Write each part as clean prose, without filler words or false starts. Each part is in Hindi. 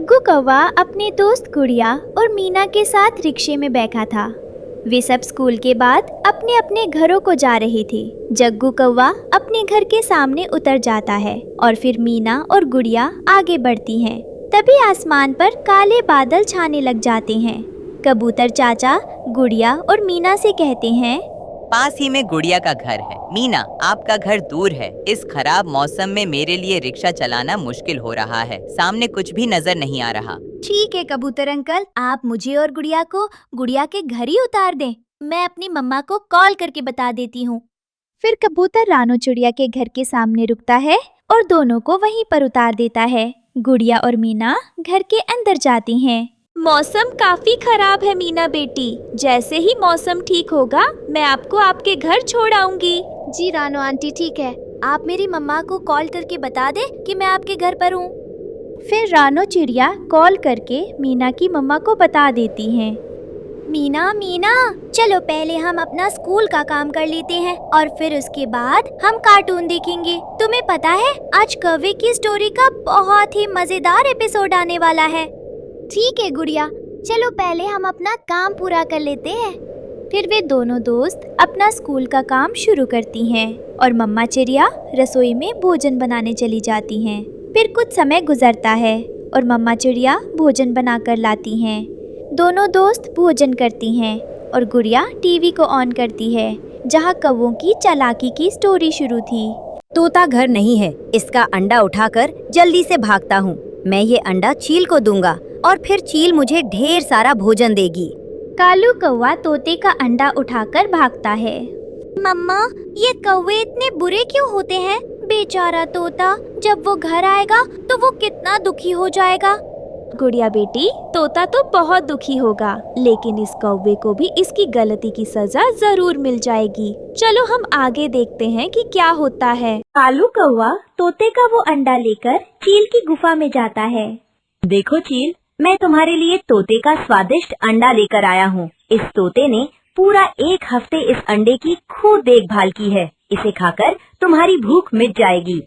जग्गू कौवा अपने दोस्त गुड़िया और मीना के साथ रिक्शे में बैठा था। वे सब स्कूल के बाद अपने अपने घरों को जा रहे थे। जग्गू कौवा अपने घर के सामने उतर जाता है और फिर मीना और गुड़िया आगे बढ़ती हैं। तभी आसमान पर काले बादल छाने लग जाते हैं। कबूतर चाचा गुड़िया और मीना से कहते हैं, पास ही में गुड़िया का घर है। मीना, आपका घर दूर है। इस खराब मौसम में मेरे लिए रिक्शा चलाना मुश्किल हो रहा है। सामने कुछ भी नजर नहीं आ रहा। ठीक है कबूतर अंकल, आप मुझे और गुड़िया को गुड़िया के घर ही उतार दें। मैं अपनी मम्मा को कॉल करके बता देती हूँ। फिर कबूतर रानो चिड़िया के घर के सामने रुकता है और दोनों को वहीं पर उतार देता है। गुड़िया और मीना घर के अंदर जाती हैं। मौसम काफी खराब है मीना बेटी, जैसे ही मौसम ठीक होगा मैं आपको आपके घर छोड़ आऊंगी। जी रानो आंटी ठीक है, आप मेरी मम्मा को कॉल करके बता दे कि मैं आपके घर पर हूँ। फिर रानो चिड़िया कॉल करके मीना की मम्मा को बता देती हैं। मीना मीना, चलो पहले हम अपना स्कूल का काम कर लेते हैं और फिर उसके बाद हम कार्टून देखेंगे। तुम्हें पता है आज कौवे की स्टोरी का बहुत ही मजेदार एपिसोड आने वाला है। ठीक है गुड़िया, चलो पहले हम अपना काम पूरा कर लेते हैं। फिर वे दोनों दोस्त अपना स्कूल का काम शुरू करती हैं और मम्मा चिड़िया रसोई में भोजन बनाने चली जाती हैं। फिर कुछ समय गुजरता है और मम्मा चिड़िया भोजन बनाकर लाती हैं। दोनों दोस्त भोजन करती हैं और गुड़िया टीवी को ऑन करती है जहाँ कौवों की चालाकी की स्टोरी शुरू थी। तोता घर नहीं है, इसका अंडा उठाकर जल्दी से भागता हूँ। मैं ये अंडा चील को दूंगा और फिर चील मुझे ढेर सारा भोजन देगी। कालू कौवा तोते का अंडा उठाकर भागता है। मम्मा, ये कौवे इतने बुरे क्यों होते हैं? बेचारा तोता, जब वो घर आएगा तो वो कितना दुखी हो जाएगा। गुड़िया बेटी, तोता तो बहुत दुखी होगा, लेकिन इस कौवे को भी इसकी गलती की सजा जरूर मिल जाएगी। चलो हम आगे देखते हैं कि क्या होता है। कालू कौवा तोते का वो अंडा लेकर चील की गुफा में जाता है। देखो चील, मैं तुम्हारे लिए तोते का स्वादिष्ट अंडा लेकर आया हूँ। इस तोते ने पूरा 1 हफ्ते इस अंडे की खूब देखभाल की है। इसे खाकर तुम्हारी भूख मिट जाएगी।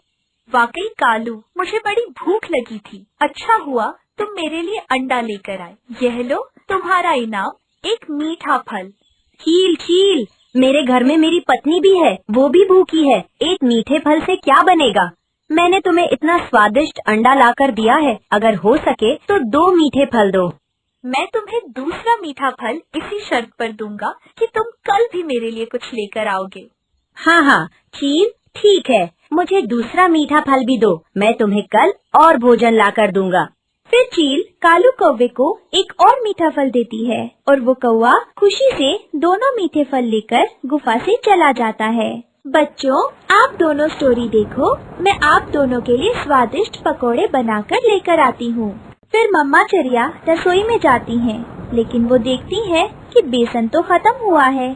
वाकई कालू, मुझे बड़ी भूख लगी थी। अच्छा हुआ तुम मेरे लिए अंडा लेकर आए। यह लो तुम्हारा इनाम, एक मीठा फल। चील चील, मेरे घर में मेरी पत्नी भी है, वो भी भूखी है। एक मीठे फल से क्या बनेगा? मैंने तुम्हें इतना स्वादिष्ट अंडा लाकर दिया है, अगर हो सके तो 2 मीठे फल दो। मैं तुम्हें दूसरा मीठा फल इसी शर्त पर दूंगा कि तुम कल भी मेरे लिए कुछ लेकर आओगे। हाँ हाँ चील, ठीक है, मुझे दूसरा मीठा फल भी दो। मैं तुम्हें कल और भोजन लाकर दूंगा। फिर चील कालू कौवे को एक और मीठा फल देती है और वो कौवा खुशी से दोनों मीठे फल लेकर गुफा से चला जाता है। बच्चों, आप दोनों स्टोरी देखो, मैं आप दोनों के लिए स्वादिष्ट पकोड़े बनाकर लेकर आती हूँ। फिर मम्मा चिड़िया रसोई में जाती हैं, लेकिन वो देखती हैं कि बेसन तो खत्म हुआ है।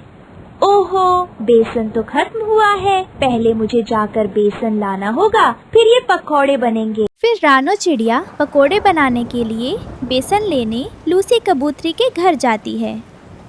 ओहो, बेसन तो खत्म हुआ है, पहले मुझे जाकर बेसन लाना होगा, फिर ये पकोड़े बनेंगे। फिर रानो चिड़िया पकोड़े बनाने के लिए बेसन लेने लूसी कबूतरी के घर जाती है।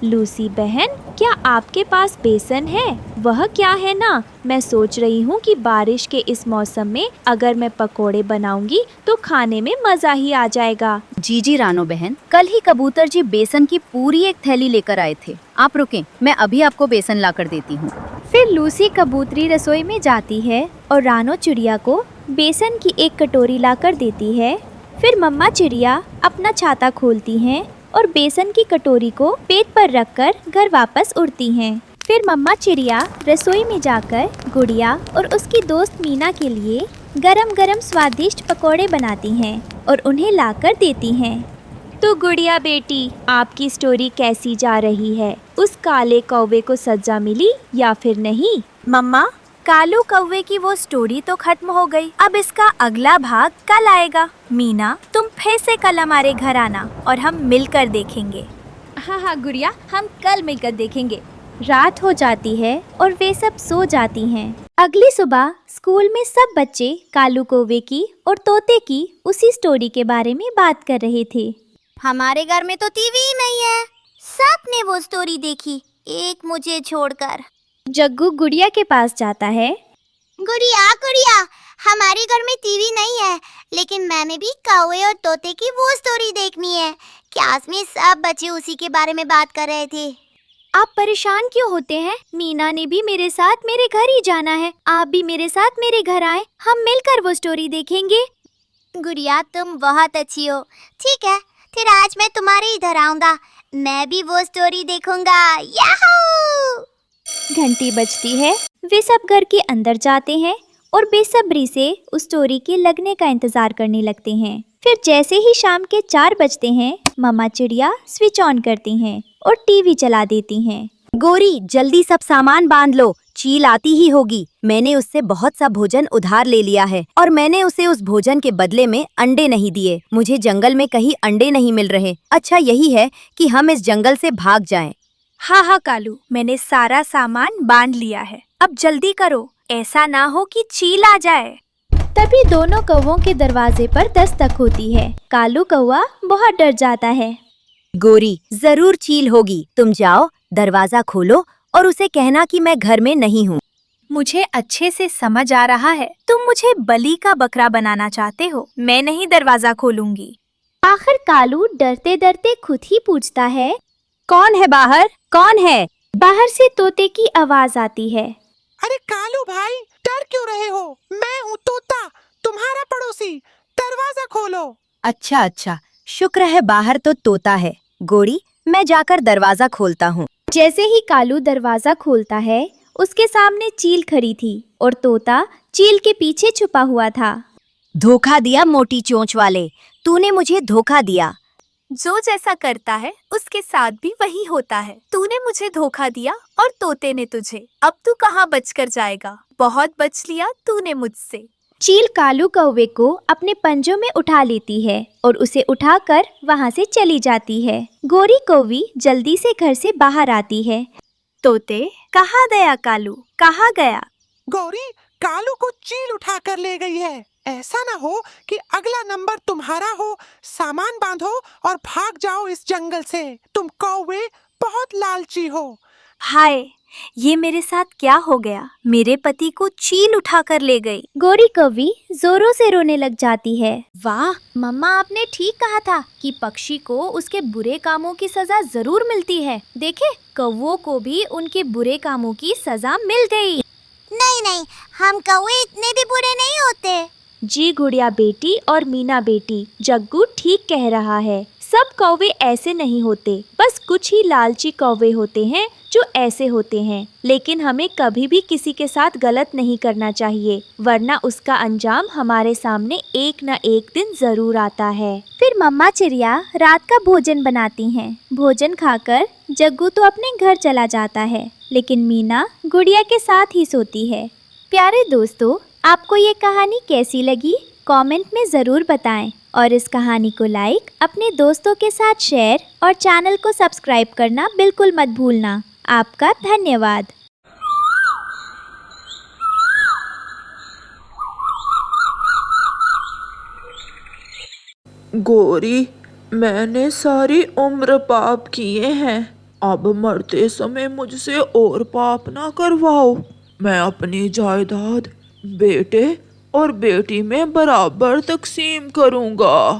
लूसी बहन, क्या आपके पास बेसन है? वह क्या है ना, मैं सोच रही हूँ कि बारिश के इस मौसम में अगर मैं पकोड़े बनाऊंगी तो खाने में मजा ही आ जाएगा। जी रानो बहन, कल ही कबूतर जी बेसन की पूरी एक थैली लेकर आए थे। आप रुकें, मैं अभी आपको बेसन लाकर देती हूँ। फिर लूसी कबूतरी रसोई में जाती है और रानो चिड़िया को बेसन की एक कटोरी लाकर देती है। फिर मम्मा चिड़िया अपना छाता खोलती हैं और बेसन की कटोरी को पेट पर रखकर घर वापस उड़ती हैं। फिर मम्मा चिड़िया रसोई में जाकर गुड़िया और उसकी दोस्त मीना के लिए गरम गरम स्वादिष्ट पकोड़े बनाती हैं और उन्हें लाकर देती हैं। तो गुड़िया बेटी, आपकी स्टोरी कैसी जा रही है? उस काले कौवे को सजा मिली या फिर नहीं? मम्मा, कालू कौवे की वो स्टोरी तो खत्म हो गई, अब इसका अगला भाग कल आएगा। मीना, तुम फिर से कल हमारे घर आना और हम मिलकर देखेंगे। हाँ गुड़िया, हम कल मिलकर देखेंगे। रात हो जाती है और वे सब सो जाती हैं। अगली सुबह स्कूल में सब बच्चे कालू कौवे की और तोते की उसी स्टोरी के बारे में बात कर रहे थे। हमारे घर में तो टीवी ही नहीं है, सबने वो स्टोरी देखी, एक मुझे छोड़कर। जग्गू गुड़िया के पास जाता है। गुड़िया गुड़िया, हमारे घर में टीवी नहीं है, लेकिन मैंने भी कौवे और तोते की वो स्टोरी देखनी है। क्लास में सब बच्चे उसी के बारे में बात कर रहे थे। आप परेशान क्यों होते हैं? मीना ने भी मेरे साथ मेरे घर ही जाना है। आप भी मेरे साथ मेरे घर आए, हम मिलकर वो स्टोरी देखेंगे। गुड़िया तुम बहुत अच्छी हो। ठीक है, फिर आज मैं तुम्हारे इधर आऊंगा। मैं भी वो स्टोरी देखूंगा। याहू! घंटी बजती है। वे सब घर के अंदर जाते हैं और बेसब्री से उस स्टोरी के लगने का इंतजार करने लगते हैं। फिर जैसे ही शाम के 4 बजते हैं, मम्मा चिड़िया स्विच ऑन करती हैं और टीवी चला देती हैं। गोरी, जल्दी सब सामान बांध लो, चील आती ही होगी। मैंने उससे बहुत सा भोजन उधार ले लिया है और मैंने उसे उस भोजन के बदले में अंडे नहीं दिए। मुझे जंगल में कहीं अंडे नहीं मिल रहे। अच्छा यही है कि हम इस जंगल से भाग जाएं। हाँ हाँ कालू, मैंने सारा सामान बांध लिया है। अब जल्दी करो, ऐसा ना हो कि चील आ जाए। तभी दोनों कौवों के दरवाजे पर दस्तक होती है। कालू कौवा बहुत डर जाता है। गोरी, जरूर चील होगी। तुम जाओ, दरवाजा खोलो और उसे कहना कि मैं घर में नहीं हूँ। मुझे अच्छे से समझ आ रहा है, तुम मुझे बलि का बकरा बनाना चाहते हो। मैं नहीं दरवाजा खोलूंगी। आखिर कालू डरते डरते खुद ही पूछता है, कौन है बाहर? कौन है? बाहर से तोते की आवाज आती है। अरे कालू भाई, डर क्यों रहे हो? मैं हूँ तोता, तुम्हारा पड़ोसी। दरवाजा खोलो। अच्छा, शुक्र है बाहर तो तोता है। गोरी, मैं जाकर दरवाजा खोलता हूँ। जैसे ही कालू दरवाजा खोलता है, उसके सामने चील खड़ी थी और तोता चील के पीछे छुपा हुआ था। धोखा दिया मोटी चोंच वाले, तूने मुझे धोखा दिया। जो जैसा करता है उसके साथ भी वही होता है। तूने मुझे धोखा दिया और तोते ने तुझे। अब तू कहाँ बचकर जाएगा? बहुत बच लिया तूने मुझसे। चील कालू कौवे को अपने पंजों में उठा लेती है और उसे उठाकर वहाँ से चली जाती है। गोरी कौवी जल्दी से घर से बाहर आती है। तोते, कहाँ गया कालू? कहाँ गया? गौरी, कालू को चील उठा कर ले गई है। ऐसा ना हो कि अगला नंबर तुम्हारा हो। सामान बांधो और भाग जाओ इस जंगल से। तुम कौवे बहुत लालची हो। हाय, ये मेरे साथ क्या हो गया? मेरे पति को चील उठा कर ले गई। गोरी कौवी जोरों से रोने लग जाती है। वाह, मम्मा आपने ठीक कहा था कि पक्षी को उसके बुरे कामों की सजा जरूर मिलती है। देखे, कौवों को भी उनके बुरे कामों की सजा मिल गई। नहीं, हम कौवे इतने भी बुरे नहीं होते। जी गुड़िया बेटी और मीना बेटी, जग्गू ठीक कह रहा है। सब कौवे ऐसे नहीं होते, बस कुछ ही लालची कौवे होते हैं जो ऐसे होते हैं। लेकिन हमें कभी भी किसी के साथ गलत नहीं करना चाहिए, वरना उसका अंजाम हमारे सामने एक न एक दिन जरूर आता है। फिर मम्मा चिड़िया रात का भोजन बनाती हैं। भोजन खाकर जग्गू तो अपने घर चला जाता है, लेकिन मीना गुड़िया के साथ ही सोती है। प्यारे दोस्तों, आपको ये कहानी कैसी लगी? कमेंट में ज़रूर बताएं और इस कहानी को लाइक, अपने दोस्तों के साथ शेयर और चैनल को सब्सक्राइब करना बिल्कुल मत भूलना। आपका धन्यवाद। गोरी, मैंने सारी उम्र पाप किए हैं। अब मरते समय मुझसे और पाप ना करवाओ। मैं अपनी जायदाद बेटे और बेटी में बराबर तकसीम करूंगा।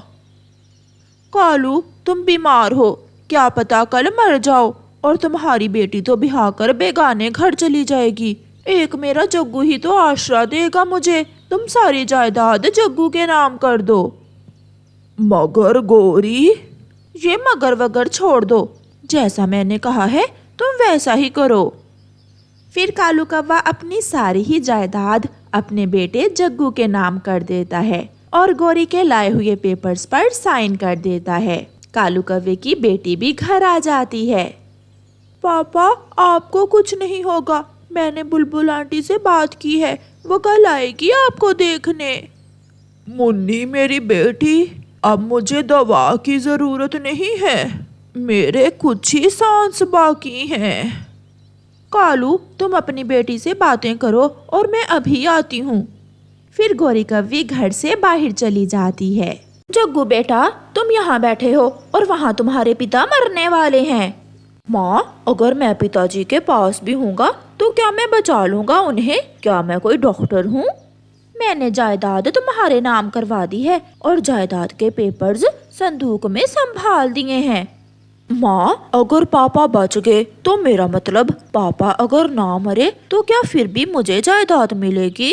कालू, तुम बीमार हो, क्या पता कल मर जाओ और तुम्हारी बेटी तो ब्याह कर बेगाने घर चली जाएगी। एक मेरा जग्गू ही तो आसरा देगा मुझे। तुम सारी जायदाद जग्गू के नाम कर दो। मगर गोरी, ये मगर वगर छोड़ दो। जैसा मैंने कहा है तुम वैसा ही करो। फिर कालू कौवा अपनी सारी ही जायदाद अपने बेटे जग्गू के नाम कर देता है और गोरी के लाए हुए पेपर्स पर साइन कर देता है। कालू कौवे की बेटी भी घर आ जाती है। पापा, आपको कुछ नहीं होगा। मैंने बुलबुल आंटी से बात की है, वो कल आएगी आपको देखने। मुन्नी मेरी बेटी, अब मुझे दवा की जरूरत नहीं है। मेरे कुछ ही सांस बाकी हैं। कालू, तुम अपनी बेटी से बातें करो और मैं अभी आती हूँ। फिर गोरी कौवी घर से बाहर चली जाती है। जग्गू बेटा, तुम यहाँ बैठे हो और वहाँ तुम्हारे पिता मरने वाले हैं। माँ, अगर मैं पिताजी के पास भी हूँगा तो क्या मैं बचा लूँगा उन्हें? क्या मैं कोई डॉक्टर हूँ? मैंने जायदाद तुम्हारे नाम करवा दी है और जायदाद के पेपर्स संदूक में संभाल दिए हैं। माँ, अगर पापा बच गए तो मेरा मतलब पापा अगर ना मरे तो क्या फिर भी मुझे जायदाद मिलेगी?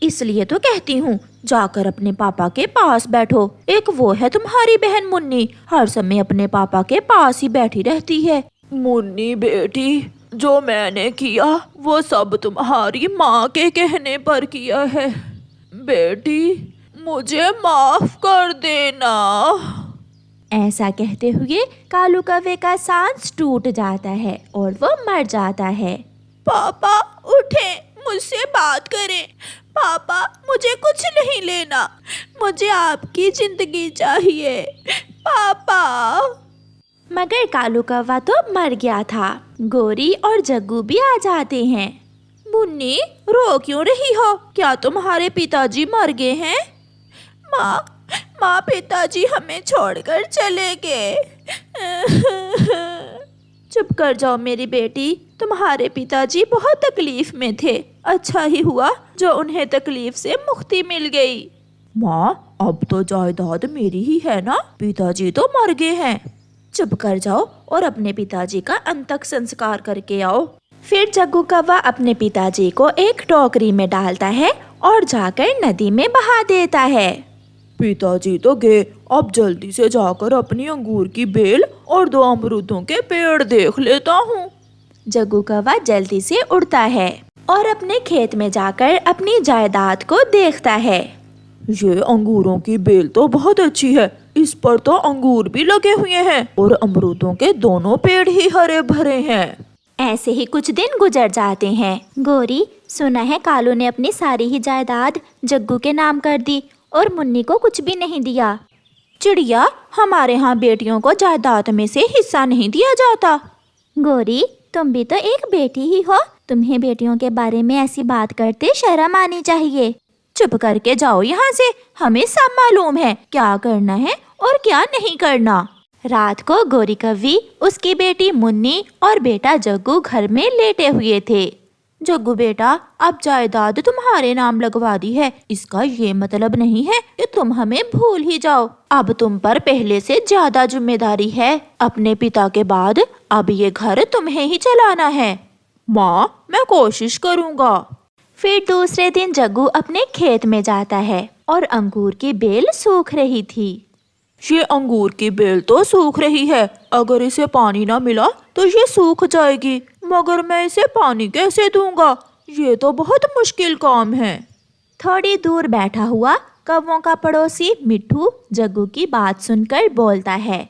इसलिए तो कहती हूँ, जाकर अपने पापा के पास बैठो। एक वो है तुम्हारी बहन मुन्नी, हर समय अपने पापा के पास ही बैठी रहती है। मुन्नी बेटी, जो मैंने किया वो सब तुम्हारी माँ के कहने पर किया है। बेटी, मुझे माफ कर देना। ऐसा कहते हुए कालू कौवे का सांस टूट जाता है और वो मर जाता है। पापा उठे, मुझसे बात करें। पापा, मुझे कुछ नहीं लेना, मुझे आपकी जिंदगी चाहिए। पापा। मगर कालू कौवा तो मर गया था। गोरी और जग्गू भी आ जाते हैं। मुन्नी, रो क्यों रही हो? क्या तुम्हारे पिताजी मर गए हैं? माँ, पिताजी हमें छोड़कर चले गए। चुप कर जाओ मेरी बेटी, तुम्हारे पिताजी बहुत तकलीफ में थे। अच्छा ही हुआ जो उन्हें तकलीफ से मुक्ति मिल गई। माँ, अब तो जायदाद मेरी ही है ना, पिताजी तो मर गए हैं। चुप कर जाओ और अपने पिताजी का अंतक संस्कार करके आओ। फिर जग्गू कौवा अपने पिताजी को एक टोकरी में डालता है और जाकर नदी में बहा देता है। पिताजी तो गए, अब जल्दी से जाकर अपनी अंगूर की बेल और 2 अमरूदों के पेड़ देख लेता हूँ। जग्गू कौवा जल्दी से उड़ता है और अपने खेत में जाकर अपनी जायदाद को देखता है। ये अंगूरों की बेल तो बहुत अच्छी है, इस पर तो अंगूर भी लगे हुए हैं और अमरूदों के दोनों पेड़ ही हरे भरे हैं। ऐसे ही कुछ दिन गुजर जाते हैं। गोरी, सुना है कालू ने अपनी सारी ही जायदाद जग्गू के नाम कर दी और मुन्नी को कुछ भी नहीं दिया। चिड़िया, हमारे यहाँ बेटियों को जायदाद में से हिस्सा नहीं दिया जाता। गोरी, तुम भी तो एक बेटी ही हो, तुम्हें बेटियों के बारे में ऐसी बात करते शर्म आनी चाहिए। चुप करके जाओ यहाँ से, हमें सब मालूम है क्या करना है और क्या नहीं करना। रात को गोरी कौवी, उसकी बेटी मुन्नी और बेटा जग्गू घर में लेटे हुए थे। जग्गू बेटा, अब जायदाद तुम्हारे नाम लगवा दी है, इसका ये मतलब नहीं है कि तुम हमें भूल ही जाओ। अब तुम पर पहले से ज्यादा जिम्मेदारी है। अपने पिता के बाद अब ये घर तुम्हें ही चलाना है। माँ, मैं कोशिश करूँगा। फिर दूसरे दिन जग्गू अपने खेत में जाता है और अंगूर की बेल सूख रही थी। ये अंगूर की बेल तो सूख रही है, अगर इसे पानी ना मिला तो ये सूख जाएगी, मगर मैं इसे पानी कैसे दूंगा? ये तो बहुत मुश्किल काम है। थोड़ी दूर बैठा हुआ कौवों का पड़ोसी मिट्ठू जग्गू की बात सुनकर बोलता है।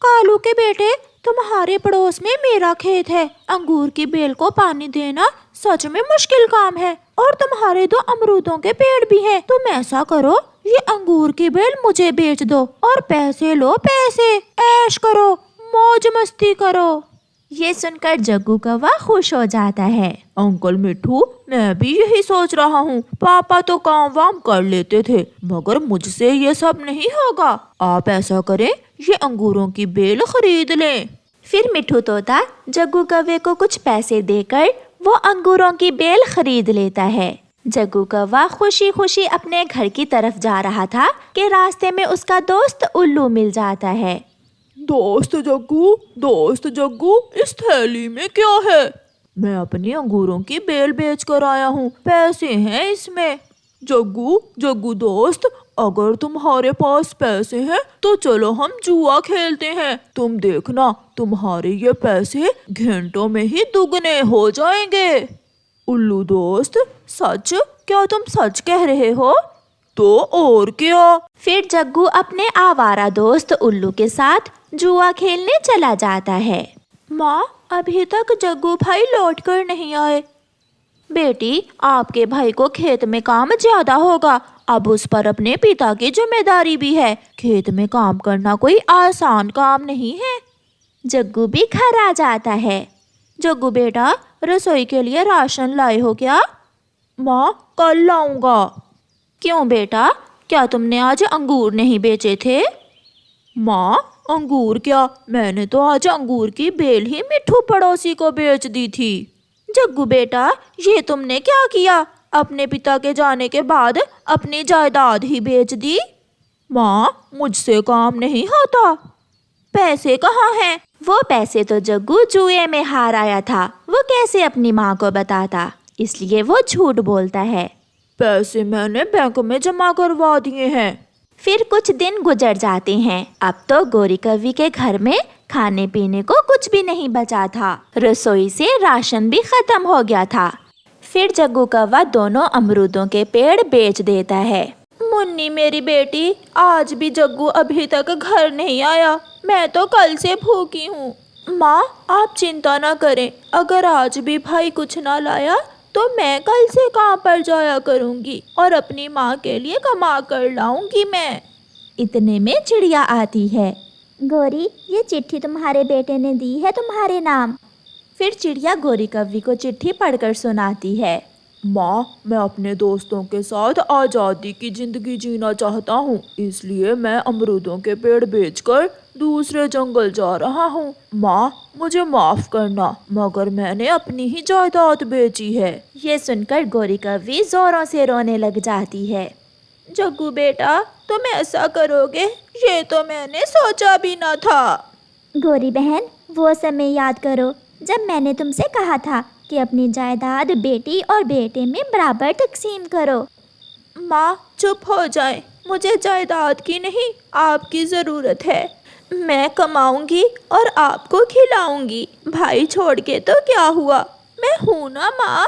कालू के बेटे, तुम्हारे पड़ोस में मेरा खेत है, अंगूर की बेल को पानी देना सच में मुश्किल काम है और तुम्हारे 2 अमरूदों के पेड़ भी हैं। तुम ऐसा करो, ये अंगूर की बेल मुझे बेच दो और पैसे लो, पैसे ऐश करो, मौज मस्ती करो। ये सुनकर जग्गू कौवा खुश हो जाता है। अंकल मिट्ठू, मैं भी यही सोच रहा हूँ। पापा तो काम वाम कर लेते थे, मगर मुझसे ये सब नहीं होगा। आप ऐसा करें, ये अंगूरों की बेल खरीद लें। फिर मिट्ठू तोता जग्गू कौवे को कुछ पैसे देकर वो अंगूरों की बेल खरीद लेता है। जग्गू कौवा खुशी खुशी अपने घर की तरफ जा रहा था कि रास्ते में उसका दोस्त उल्लू मिल जाता है। दोस्त जग्गू, इस थैली में क्या है? मैं अपनी अंगूरों की बेल बेच कर आया हूँ, पैसे हैं इसमें। जग्गू दोस्त, अगर तुम्हारे पास पैसे हैं तो चलो हम जुआ खेलते हैं। तुम देखना, तुम्हारे ये पैसे घंटों में ही दुगने हो जाएंगे। उल्लू दोस्त, सच? क्या तुम सच कह रहे हो? तो और क्या? फिर जग्गू अपने आवारा दोस्त उल्लू के साथ जुआ खेलने चला जाता है। माँ, अभी तक जग्गू भाई लौट कर नहीं आए। बेटी, आपके भाई को खेत में काम ज्यादा होगा, अब उस पर अपने पिता की जिम्मेदारी भी है। खेत में काम करना कोई आसान काम नहीं है। जग्गू भी घर आ जाता है। जग्गू बेटा, रसोई के लिए राशन लाए हो क्या? माँ, कल लाऊंगा। क्यों बेटा, क्या तुमने आज अंगूर नहीं बेचे थे? माँ, अंगूर क्या, मैंने तो आज अंगूर की बेल ही मिट्ठू पड़ोसी को बेच दी थी। जग्गू बेटा, ये तुमने क्या किया? अपने पिता के जाने के बाद अपनी जायदाद ही बेच दी। माँ, मुझसे काम नहीं होता। पैसे कहाँ हैं? वो पैसे तो जग्गू जुए में हार आया था, वो कैसे अपनी माँ को बताता, इसलिए वो झूठ बोलता है। पैसे मैंने बैंक में जमा करवा दिए हैं। फिर कुछ दिन गुजर जाते हैं। अब तो गोरी कव्वी के घर में खाने पीने को कुछ भी नहीं बचा था। रसोई से राशन भी खत्म हो गया था। फिर जग्गू कौवा दोनों अमरूदों के पेड़ बेच देता है। मुन्नी मेरी बेटी, आज भी जग्गू अभी तक घर नहीं आया। मैं तो कल से भूखी हूँ। माँ, आप चिंता ना करें, अगर आज भी भाई कुछ ना लाया तो मैं कल से काम पर जाया करूँगी और अपनी माँ के लिए कमा कर लाऊंगी मैं। इतने में चिड़िया आती है। गोरी, ये चिट्ठी तुम्हारे बेटे ने दी है तुम्हारे नाम। फिर चिड़िया गोरी कव्वी को चिट्ठी पढ़कर सुनाती है। माँ, मैं अपने दोस्तों के साथ आज़ादी की जिंदगी जीना चाहता हूँ, इसलिए मैं अमरूदों के पेड़ बेचकर दूसरे जंगल जा रहा हूँ। माँ, मुझे माफ करना, मगर मैंने अपनी ही जायदाद बेची है। ये सुनकर गोरी कव्वी जोरों से रोने लग जाती है। जग्गू बेटा, तुम ऐसा करोगे, ये तो मैंने सोचा भी न था। गोरी बहन, वो समय याद करो जब मैंने तुमसे कहा था कि अपनी जायदाद बेटी और बेटे में बराबर तकसीम करो। माँ, चुप हो जाए, मुझे जायदाद की नहीं, आपकी ज़रूरत है। मैं कमाऊंगी और आपको खिलाऊंगी। भाई छोड़ के तो क्या हुआ, मैं हूँ ना माँ।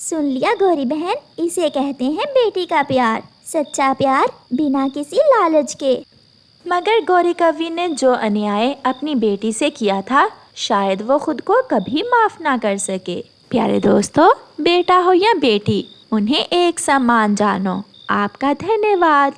सुन लिया गोरी बहन, इसे कहते हैं बेटी का प्यार, सच्चा प्यार बिना किसी लालच के। मगर गोरी कव्वी ने जो अन्याय अपनी बेटी से किया था, शायद वो खुद को कभी माफ ना कर सके। प्यारे दोस्तों, बेटा हो या बेटी, उन्हें एक समान जानो। आपका धन्यवाद।